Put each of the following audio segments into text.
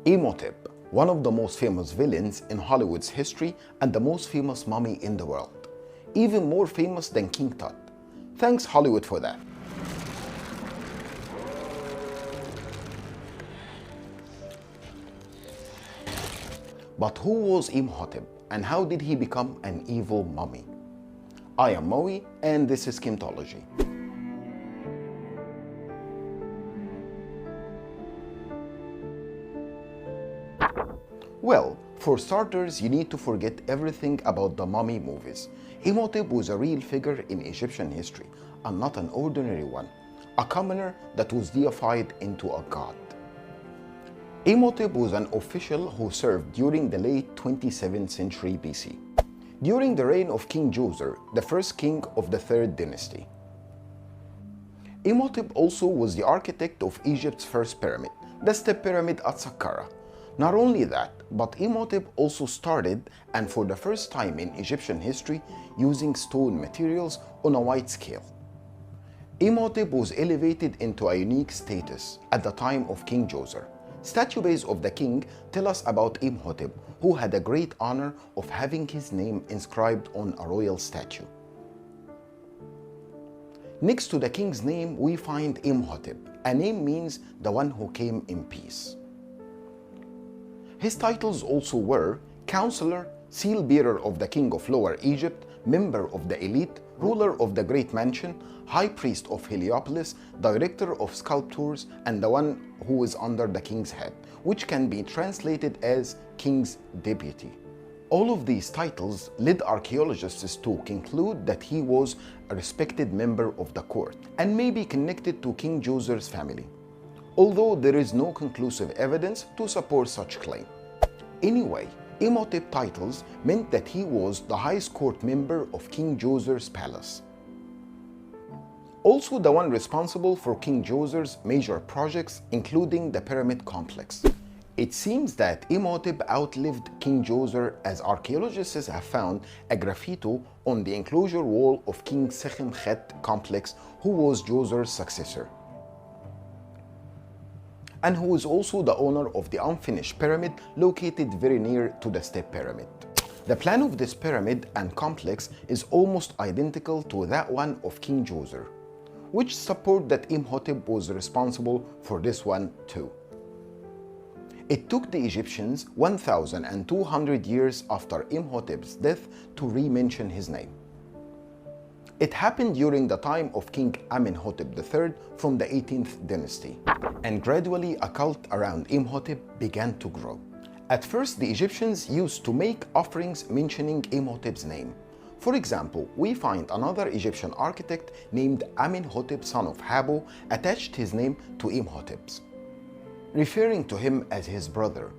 Imhotep, one of the most famous villains in Hollywood's history and the most famous mummy in the world. Even more famous than King Tut. Thanks Hollywood for that. But who was Imhotep and how did he become an evil mummy? I am Mohie and this is KMTology. Well, for starters, you need to forget everything about the mummy movies. Imhotep was a real figure in Egyptian history, and not an ordinary one, a commoner that was deified into a god. Imhotep was an official who served during the late 27th century BC, during the reign of King Djoser, the first king of the third dynasty. Imhotep also was the architect of Egypt's first pyramid, the step pyramid at Saqqara. Not only that, but Imhotep also started, and for the first time in Egyptian history, using stone materials on a wide scale. Imhotep was elevated into a unique status at the time of King Djoser. Statues of the king tell us about Imhotep, who had a great honor of having his name inscribed on a royal statue. Next to the king's name, we find Imhotep. A name means the one who came in peace. His titles also were Counselor, Seal Bearer of the King of Lower Egypt, Member of the Elite, Ruler of the Great Mansion, High Priest of Heliopolis, Director of Sculptures, and the one who is under the king's head, which can be translated as King's Deputy. All of these titles led archaeologists to conclude that he was a respected member of the court and may be connected to King Djoser's family, although there is no conclusive evidence to support such claim. Anyway, Imhotep titles meant that he was the highest court member of King Djoser's palace. Also the one responsible for King Djoser's major projects, including the pyramid complex. It seems that Imhotep outlived King Djoser, as archaeologists have found a graffiti on the enclosure wall of King Sekhem-Khet complex, who was Djoser's successor, and who is also the owner of the unfinished pyramid located very near to the step pyramid. The plan of this pyramid and complex is almost identical to that one of King Djoser, which support that Imhotep was responsible for this one too. It took the Egyptians 1,200 years after Imhotep's death to re-mention his name. It happened during the time of King Amenhotep III from the 18th dynasty, and gradually a cult around Imhotep began to grow. At first, the Egyptians used to make offerings mentioning Imhotep's name. For example, we find another Egyptian architect named Amenhotep, son of Habo, attached his name to Imhotep's, referring to him as his brother.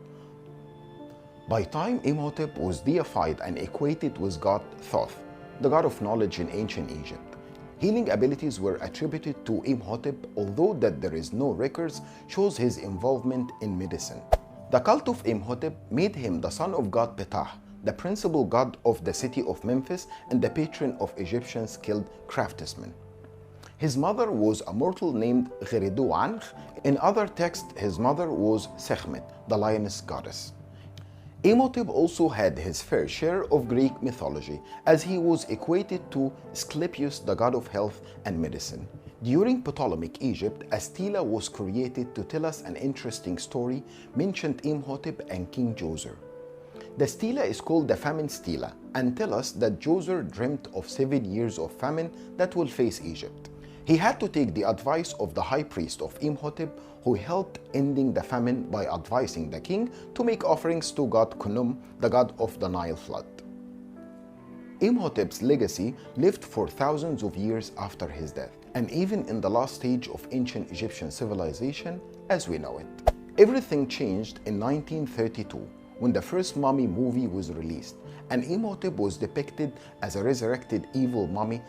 By time Imhotep was deified and equated with god Thoth, the god of knowledge in ancient Egypt. Healing abilities were attributed to Imhotep, although that there is no records shows his involvement in medicine. The cult of Imhotep made him the son of god Ptah, the principal god of the city of Memphis and the patron of Egyptian skilled craftsmen. His mother was a mortal named Gheridu Ankh. In other texts, his mother was Sekhmet, the lioness goddess. Imhotep also had his fair share of Greek mythology, as he was equated to Asclepius, the god of health and medicine. During Ptolemaic Egypt, a stela was created to tell us an interesting story mentioned Imhotep and King Djoser. The stela is called the famine stela and tell us that Djoser dreamt of 7 years of famine that will face Egypt. He had to take the advice of the high priest of Imhotep, who helped ending the famine by advising the king to make offerings to god Khnum, the god of the Nile flood. Imhotep's legacy lived for thousands of years after his death, and even in the last stage of ancient Egyptian civilization as we know it. Everything changed in 1932 when the first mummy movie was released, and Imhotep was depicted as a resurrected evil mummy.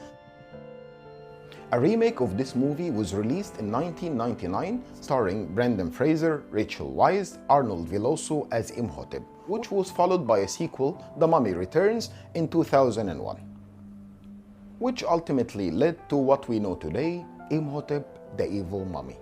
A remake of this movie was released in 1999, starring Brendan Fraser, Rachel Weisz, Arnold Velosoo as Imhotep, which was followed by a sequel, The Mummy Returns, in 2001, which ultimately led to what we know today, Imhotep, the evil mummy.